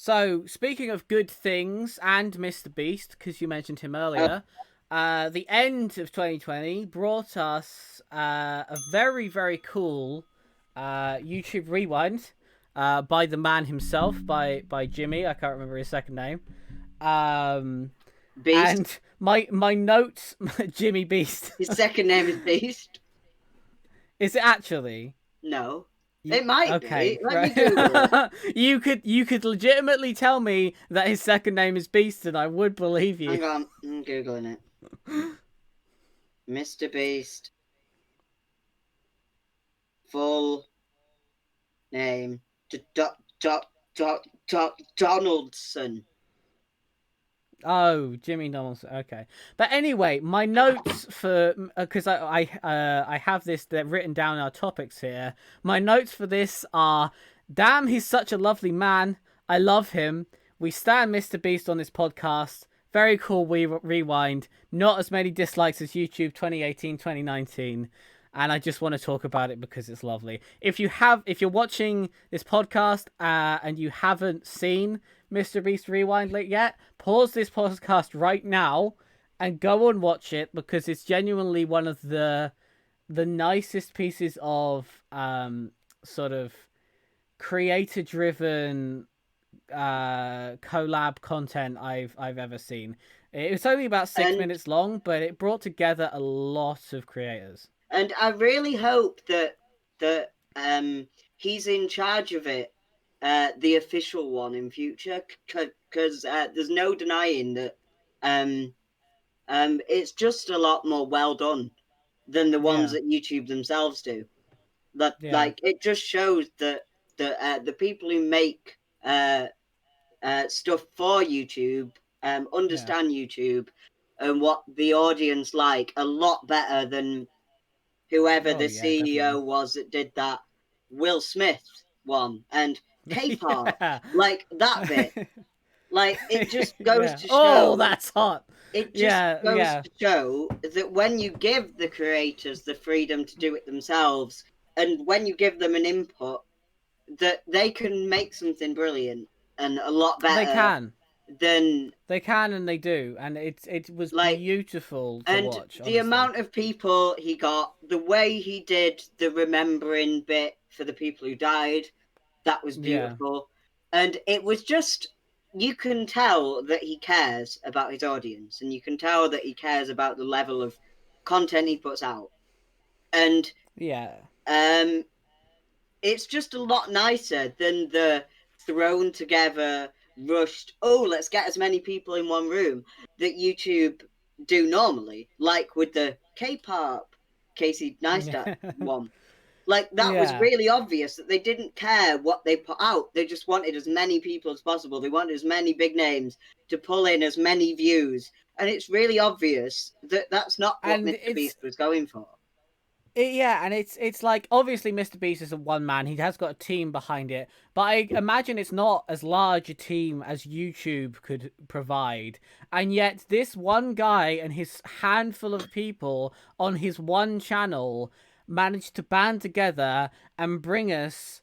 So, speaking of good things and Mr. Beast, because you mentioned him earlier, the end of 2020 brought us a very, very cool YouTube rewind by the man himself, by Jimmy. I can't remember his second name. Um, Beast. and my notes, Jimmy Beast. His second name is Beast. Is it actually? No. It might be. Okay, Let me Google it. right. You could legitimately tell me that his second name is Beast, and I would believe you. Hang on. I'm Googling it. Mr. Beast. Full name. Donaldson. Oh, Jimmy Donaldson. Okay, but anyway, my notes for because I have this written down in our topics here. My notes for this are: damn, he's such a lovely man. I love him. We stand Mr. Beast on this podcast. Very cool. We rewind. Not as many dislikes as YouTube 2018, 2019. And I just want to talk about it because it's lovely. If you're watching this podcast and you haven't seen Mr. Beast Rewind yet, pause this podcast right now and go and watch it because it's genuinely one of the nicest pieces of sort of creator driven collab content I've ever seen. It was only about 6 minutes long, but it brought together a lot of creators. And I really hope that he's in charge of it, the official one in future, because there's no denying that it's just a lot more well done than the ones that YouTube themselves do. Like it just shows that the people who make stuff for YouTube understand YouTube and what the audience like a lot better than whoever the CEO definitely. was that did that Will Smith one and K-pop, like that bit. Like it just goes to show. Oh, that's hot. It just goes to show that when you give the creators the freedom to do it themselves, and when you give them an input, that they can make something brilliant and a lot better. They can. Than they can, and they do, and it was like, beautiful to and watch. The honestly. Amount of people he got, the way he did the remembering bit for the people who died, that was beautiful. And it was just, you can tell that he cares about his audience, and you can tell that he cares about the level of content he puts out. And it's just a lot nicer than the thrown together, rushed, oh, let's get as many people in one room that YouTube do normally, like with the K-pop Casey Neistat one. Like that was really obvious that they didn't care what they put out. They just wanted as many people as possible. They wanted as many big names to pull in as many views. And it's really obvious that that's not what Mr. Beast was going for. And it's like, obviously Mr. Beast is a one man. He has got a team behind it, but I imagine it's not as large a team as YouTube could provide. And yet this one guy and his handful of people on his one channel managed to band together and bring us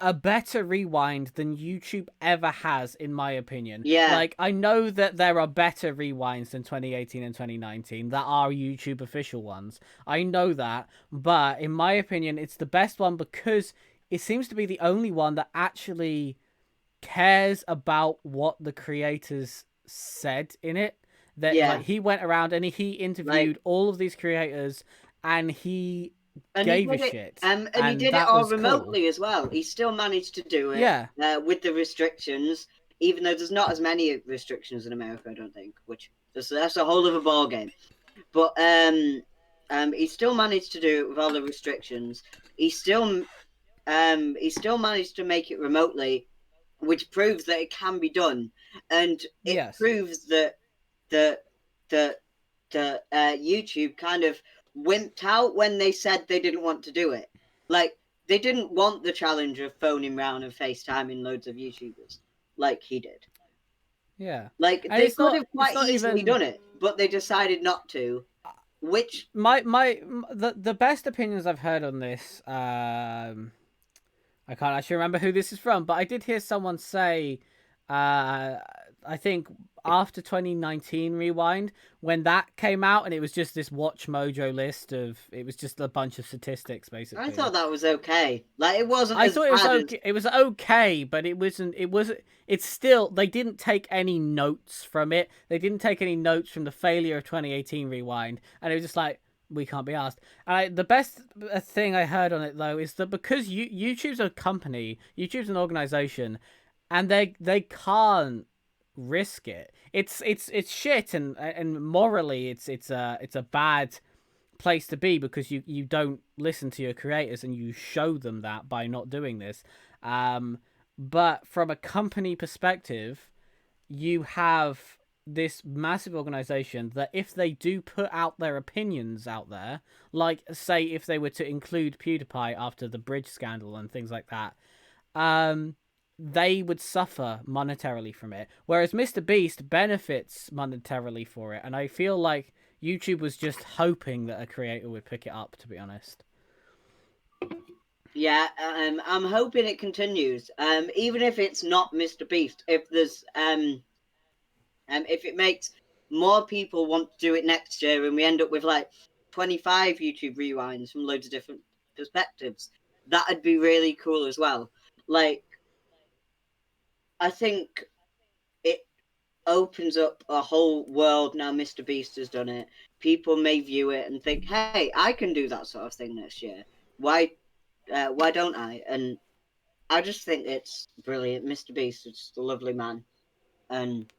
a better rewind than YouTube ever has, in my opinion. Yeah. Like, I know that there are better rewinds than 2018 and 2019 that are YouTube official ones. I know that. But in my opinion, it's the best one because it seems to be the only one that actually cares about what the creators said in it. That like, he went around and he interviewed all of these creators and he gave a shit. And he did it all remotely as well. He still managed to do it with the restrictions, even though there's not as many restrictions in America, I don't think, which that's a whole other ball game. But he still managed to do it with all the restrictions. He still managed to make it remotely, which proves that it can be done. And it proves that YouTube kind of wimped out when they said they didn't want to do it. Like, they didn't want the challenge of phoning round and FaceTiming loads of YouTubers like he did. Yeah. Like, they could have quite easily done it, but they decided not to. Which the best opinions I've heard on this I can't actually remember who this is from, but I did hear someone say, uh, I think after 2019 Rewind, when that came out, and it was just this Watch Mojo list of, it was just a bunch of statistics I basically. thought that was okay. Like it wasn't I as thought it was bad as okay. It was okay, but it wasn't. It was. It's still. They didn't take any notes from it. They didn't take any notes from the failure of 2018 Rewind, and it was just like we can't be asked. The best thing I heard on it though is that because YouTube's a company, YouTube's an organization, and they can't risk it. It's shit, and morally it's a bad place to be because you don't listen to your creators and you show them that by not doing this. But from a company perspective, you have this massive organization that if they do put out their opinions out there, like say if they were to include PewDiePie after the bridge scandal and things like that, they would suffer monetarily from it. Whereas Mr. Beast benefits monetarily for it, and I feel like YouTube was just hoping that a creator would pick it up, to be honest. yeah. I'm hoping it continues. Even if it's not Mr. Beast, if it makes more people want to do it next year, and we end up with like 25 YouTube rewinds from loads of different perspectives, that'd be really cool as well. Like, I think it opens up a whole world now. Mr. Beast has done it. People may view it and think, "Hey, I can do that sort of thing next year. Why don't I?" And I just think it's brilliant. Mr. Beast is just a lovely man, and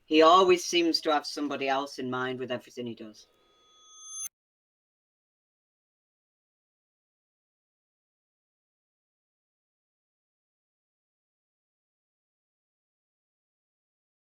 he always seems to have somebody else in mind with everything he does.